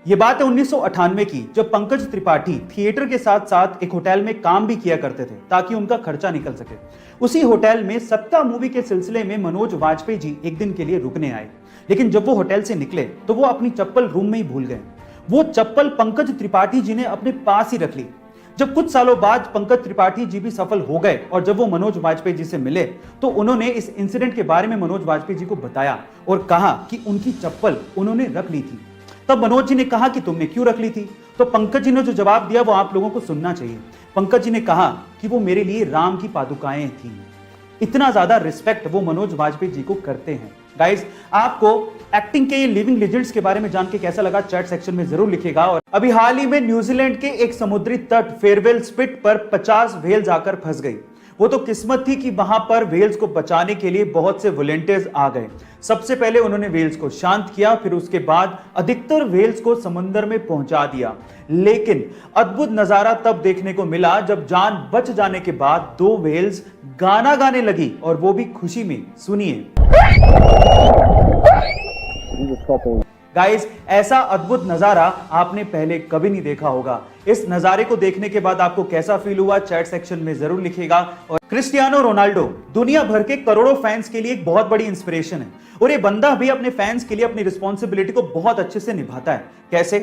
ये बात है 1998 की, जब पंकज त्रिपाठी थिएटर के साथ साथ एक होटल में काम भी किया करते थे ताकि उनका खर्चा निकल सके। उसी होटल में सत्ता मूवी के सिलसिले में मनोज वाजपेयी जी एक दिन के लिए रुकने आए, लेकिन जब वो होटल से निकले तो वो अपनी चप्पल रूम में ही भूल गए। वो चप्पल पंकज त्रिपाठी जी ने अपने पास ही रख ली। जब कुछ सालों बाद पंकज त्रिपाठी जी भी सफल हो गए और जब वो मनोज वाजपेयी जी से मिले तो उन्होंने इस इंसिडेंट के बारे में मनोज वाजपेयी जी को बताया और कहा कि उनकी चप्पल उन्होंने रख ली थी। तब मनोज जी ने कहा कि तुमने क्यों रख ली थी? तो पंकज जी ने जो जवाब दिया वो आप लोगों को सुनना चाहिए। पंकज जी ने कहा कि वो मेरे लिए राम की पादुकाएं थी। इतना ज्यादा रिस्पेक्ट वो मनोज वाजपेयी जी को करते हैं। गाइस, आपको एक्टिंग के ये लिविंग लेजेंड्स के बारे में जान के कैसा लगा चैट सेक्शन में जरूर लिखिएगा। और अभी हाल ही में न्यूजीलैंड के एक समुद्री तट फेयरवेल स्पिट पर 50 व्हेल्स आकर फंस गई। वो तो किस्मत थी कि वहां पर व्हेल्स को बचाने के लिए बहुत से वॉलंटियर्स आ गए। सबसे पहले उन्होंने व्हेल्स को शांत किया, फिर उसके बाद अधिकतर व्हेल्स को समुद्र में पहुंचा दिया। लेकिन अद्भुत नजारा तब देखने को मिला जब जान बच जाने के बाद 2 व्हेल्स गाना गाने लगी, और वो भी खुशी में। सुनिए। गाइस, ऐसा अद्भुत नजारा आपने पहले कभी नहीं देखा होगा। इस नजारे को देखने के बाद आपको कैसा फील हुआ चैट सेक्शन में जरूर लिखिएगा। और क्रिस्टियानो रोनाल्डो दुनिया भर के करोड़ों फैंस के लिए एक बहुत बड़ी इंस्पिरेशन है, और ये बंदा भी अपने फैंस के लिए अपनी रिस्पॉन्सिबिलिटी को बहुत अच्छे से निभाता है। कैसे?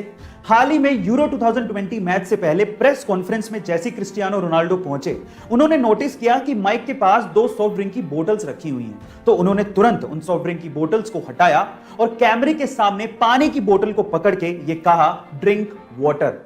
हाल ही में यूरो 2020 मैच से पहले प्रेस कॉन्फ्रेंस में जैसे क्रिस्टियानो रोनाल्डो पहुंचे, उन्होंने नोटिस किया कि माइक के पास 2 सॉफ्ट ड्रिंक की बोतल्स रखी हुई हैं। तो उन्होंने तुरंत उन सॉफ्ट ड्रिंक की बोतल्स को हटाया और कैमरे के सामने पानी की बोतल को पकड़ के ये कहा, ड्रिंक वाटर।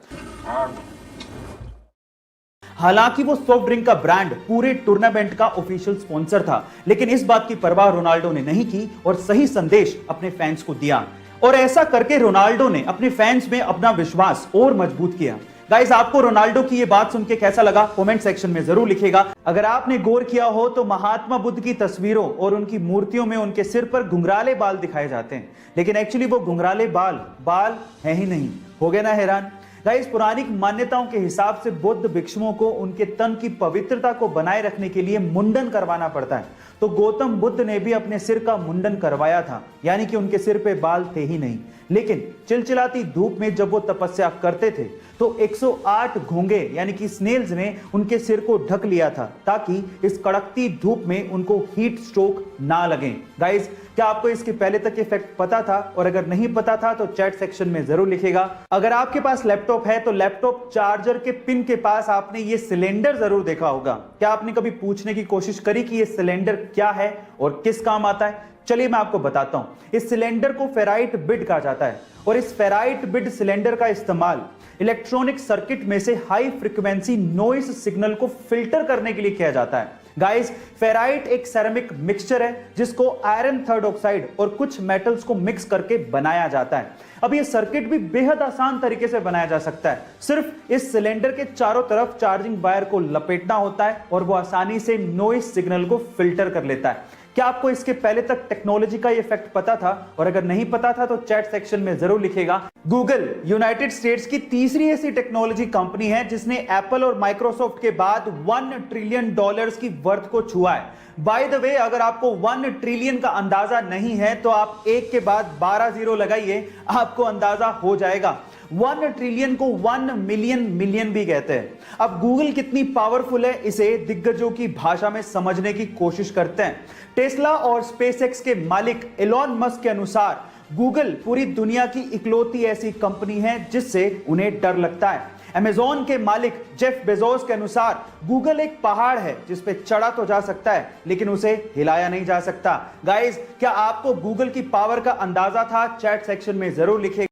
हालांकि वो सॉफ्ट ड्रिंक का ब्रांड पूरे टूर्नामेंट का ऑफिशियल स्पॉन्सर था, लेकिन इस बात की परवाह रोनाल्डो ने नहीं की और सही संदेश अपने फैंस को दिया। और ऐसा करके रोनाल्डो ने अपने फैंस में अपना विश्वास और मजबूत किया। गाइस, आपको रोनाल्डो की ये बात सुन के कैसा लगा कमेंट सेक्शन में जरूर लिखिएगा। अगर आपने गौर किया हो तो महात्मा बुद्ध की तस्वीरों और उनकी मूर्तियों में उनके सिर पर घुंघराले बाल दिखाए जाते हैं, लेकिन एक्चुअली वो घुंघराले बाल है ही नहीं। हो गए ना हैरान? गाइस, पौराणिक मान्यताओं के हिसाब से बुद्ध भिक्षुओं को उनके तन की पवित्रता को बनाए रखने के लिए मुंडन करवाना पड़ता है। तो गौतम बुद्ध ने भी अपने सिर का मुंडन करवाया था, यानी कि उनके सिर पे बाल थे ही नहीं। लेकिन चिलचिलाती धूप में जब वो तपस्या करते थे तो 108 घोंगे यानी कि स्नेल्स ने उनके सिर को ढक लिया था, ताकि इस कड़कती धूप में उनको हीट स्ट्रोक ना लगे। गाइस, क्या आपको इसके पहले तक ये फैक्ट पता था? और अगर नहीं पता था तो चैट सेक्शन में जरूर लिखिएगा। अगर आपके पास लैपटॉप है तो लैपटॉप चार्जर के पिन के पास आपने ये सिलेंडर जरूर देखा होगा। क्या आपने कभी पूछने की कोशिश करी कि ये सिलेंडर क्या है और किस काम आता है? चलिए मैं आपको बताता हूं। इस सिलेंडर को फेराइट बिड कहा जाता है, और इस फेराइट बिड सिलेंडर का इस्तेमाल इलेक्ट्रॉनिक सर्किट में से हाई फ्रीक्वेंसी नॉइस सिग्नल को फिल्टर करने के लिए किया जाता है। गाइस, फेराइट एक सेरेमिक मिक्सचर है जिसको आयरन थर्ड ऑक्साइड और कुछ मेटल्स को मिक्स करके बनाया जाता है। अब ये सर्किट भी बेहद आसान तरीके से बनाया जा सकता है। सिर्फ इस सिलेंडर के चारों तरफ चार्जिंग वायर को लपेटना होता है और वो आसानी से नॉइस सिग्नल को फिल्टर कर लेता है। क्या आपको इसके पहले तक टेक्नोलॉजी का ये फैक्ट पता था? और अगर नहीं पता था तो चैट सेक्शन में जरूर लिखिएगा। गूगल यूनाइटेड स्टेट्स की तीसरी ऐसी टेक्नोलॉजी कंपनी है जिसने एप्पल और माइक्रोसॉफ्ट के बाद $1 ट्रिलियन की वर्थ को छुआ है। बाय द वे, अगर आपको 1 ट्रिलियन का अंदाजा नहीं है तो आप एक के बाद 12 जीरो लगाइए, आपको अंदाजा हो जाएगा। 1 ट्रिलियन को 1 मिलियन भी कहते हैं। अब गूगल कितनी पावरफुल है, इसे दिग्गजों की भाषा में समझने की कोशिश करते हैं। टेस्ला और स्पेसएक्स के मालिक एलॉन मस्क के अनुसार गूगल पूरी दुनिया की इकलौती ऐसी कंपनी है जिससे उन्हें डर लगता है। अमेज़न के मालिक जेफ बेजोस के अनुसार गूगल एक पहाड़ है जिस पे चढ़ा तो जा सकता है लेकिन उसे हिलाया नहीं जा सकता। गाइस, क्या आपको गूगल की पावर का अंदाजा था? चैट सेक्शन में जरूर लिखिए।